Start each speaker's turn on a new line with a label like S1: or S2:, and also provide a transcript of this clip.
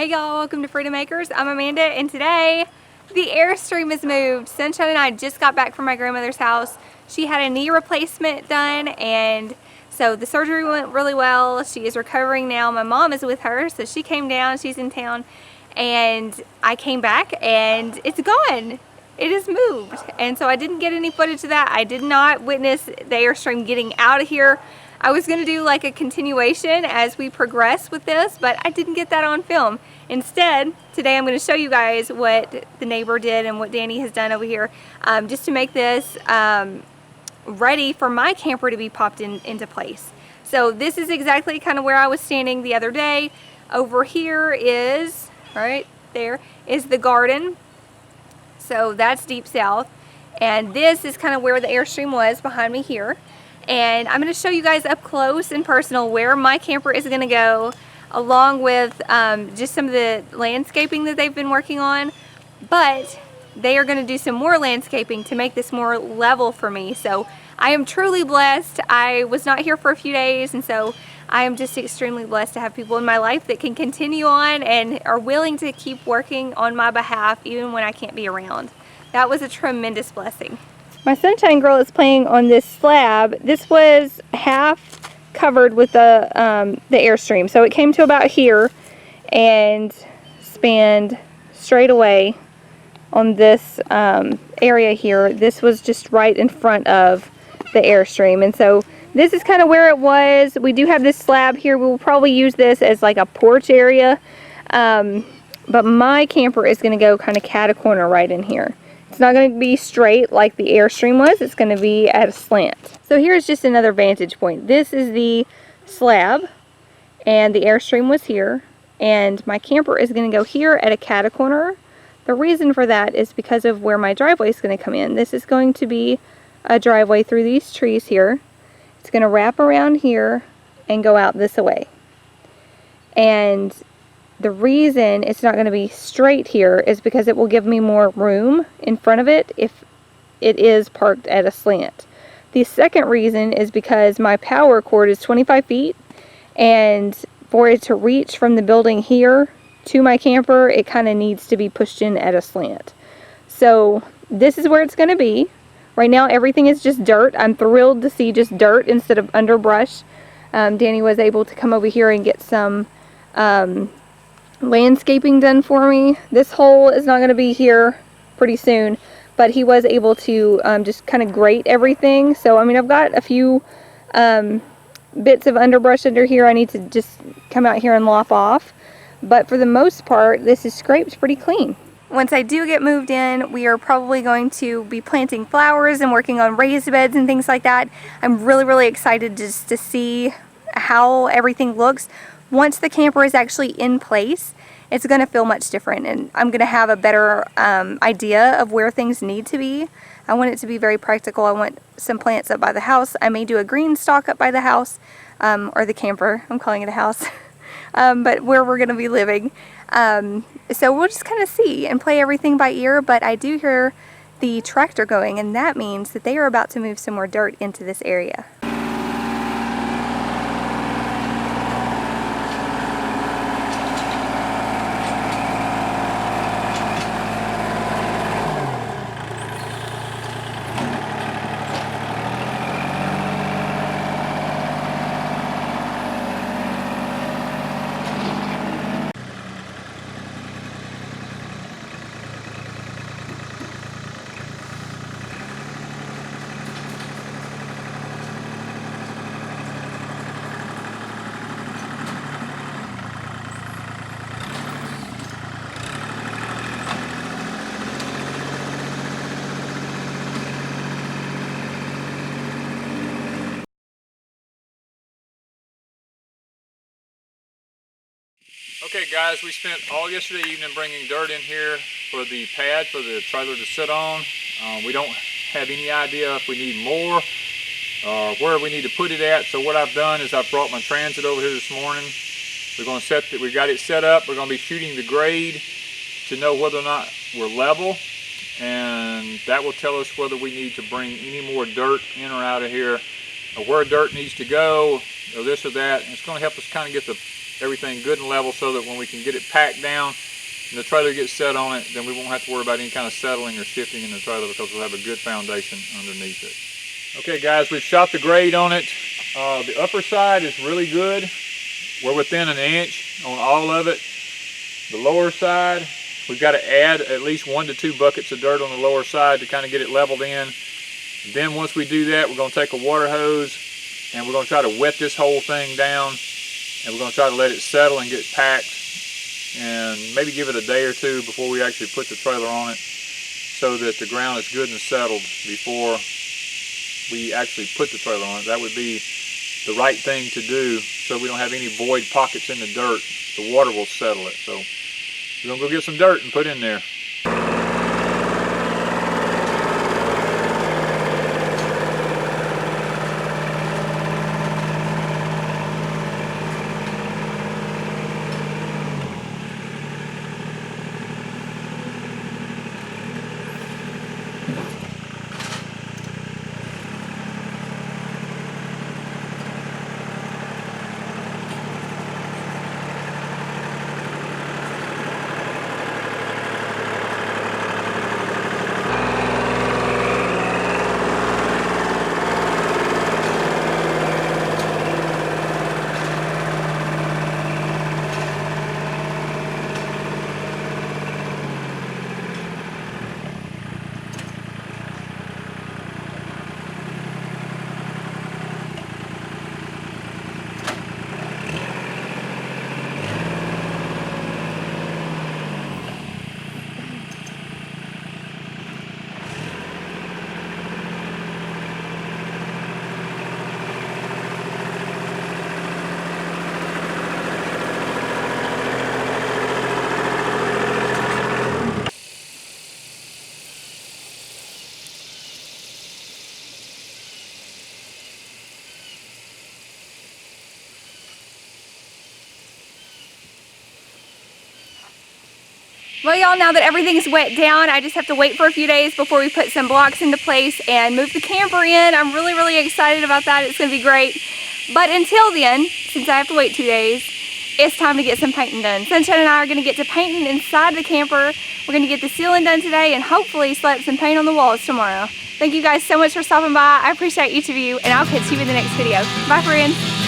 S1: Hey y'all, welcome to Freedom Makers. I'm Amanda, and today the Airstream is moved. Sunshine and I just got back from my grandmother's house. She had a knee replacement done, and so the surgery went really well. She is recovering now. My mom is with her, so she came down, she's in town, and I came back and it's gone. It is moved, and so I didn't get any footage of that. I did not witness the Airstream getting out of here. I was going to do like a continuation as we progress with this, but I didn't get that on film. Instead, today I'm going to show you guys what the neighbor did and what Danny has done over here, just to make this ready for my camper to be popped into place. So this is exactly kind of where I was standing the other day. Over here is, right there, is the garden. So that's deep south. And this is kind of where the Airstream was behind me here. And I'm going to show you guys up close and personal where my camper is going to go, along with just some of the landscaping that they've been working on. But they are going to do some more landscaping to make this more level for me. So I am truly blessed. I was not here for a few days, and so I am just extremely blessed to have people in my life that can continue on and are willing to keep working on my behalf even when I can't be around. That was a tremendous blessing. My Sunshine Girl is playing on this slab. This was half covered with the Airstream. So it came to about here and spanned straight away on this area here. This was just right in front of the Airstream. And so this is kind of where it was. We do have this slab here. We will probably use this as like a porch area. But my camper is going to go kind of cat-a-corner right in here. It's not going to be straight like the Airstream was. It's going to be at a slant. So here's just another vantage point. This is the slab, and the Airstream was here, and my camper is going to go here at a cat-a-corner. The reason for that is because of where my driveway is going to come in. This is going to be a driveway through these trees here. It's going to wrap around here and go out this way. And the reason it's not going to be straight here is because it will give me more room in front of it if it is parked at a slant. The second reason is because my power cord is 25 feet, and for it to reach from the building here to my camper, it kind of needs to be pushed in at a slant. So this is where it's going to be. Right now everything is just dirt. I'm thrilled to see just dirt instead of underbrush. Danny was able to come over here and get some landscaping done for me. This hole is not going to be here pretty soon, but he was able to just kind of grate everything. So I mean, I've got a few bits of underbrush under here I need to just come out here and lop off, but for the most part this is scraped pretty clean. Once I do get moved in, we are probably going to be planting flowers and working on raised beds and things like that. I'm really excited just to see how everything looks. Once the camper is actually in place, it's going to feel much different, and I'm going to have a better idea of where things need to be. I want it to be very practical. I want some plants up by the house. I may do a green stalk up by the house, or the camper. I'm calling it a house. But where we're going to be living. So we'll just kind of see and play everything by ear, but I do hear the tractor going, and that means that they are about to move some more dirt into this area.
S2: Okay guys, we spent all yesterday evening bringing dirt in here for the pad for the trailer to sit on. We don't have any idea if we need more or where we need to put it at. So what I've done is I've brought my transit over here this morning. We're going to set it, we got it set up. We're going to be shooting the grade to know whether or not we're level, and that will tell us whether we need to bring any more dirt in or out of here, or where dirt needs to go, or this or that. And it's going to help us kind of get the everything good and level so that when we can get it packed down and the trailer gets set on it, then we won't have to worry about any kind of settling or shifting in the trailer because we'll have a good foundation underneath it. Okay guys, we've shot the grade on it. The upper side is really good. We're within an inch on all of it. The lower side, we've got to add at least 1 to 2 buckets of dirt on the lower side to kind of get it leveled in. Then once we do that, we're going to take a water hose and we're going to try to wet this whole thing down, and we're going to try to let it settle and get packed, and maybe give it a day or two before we actually put the trailer on it so that the ground is good and settled before we actually put the trailer on it. That would be the right thing to do so we don't have any void pockets in the dirt. The water will settle it. So we're going to go get some dirt and put in there.
S1: Well, y'all, now that everything's wet down, I just have to wait for a few days before we put some blocks into place and move the camper in. I'm really, really excited about that. It's going to be great. But until then, since I have to wait 2 days, it's time to get some painting done. Sunshine and I are going to get to painting inside the camper. We're going to get the ceiling done today and hopefully slap some paint on the walls tomorrow. Thank you guys so much for stopping by. I appreciate each of you, and I'll catch you in the next video. Bye, friends.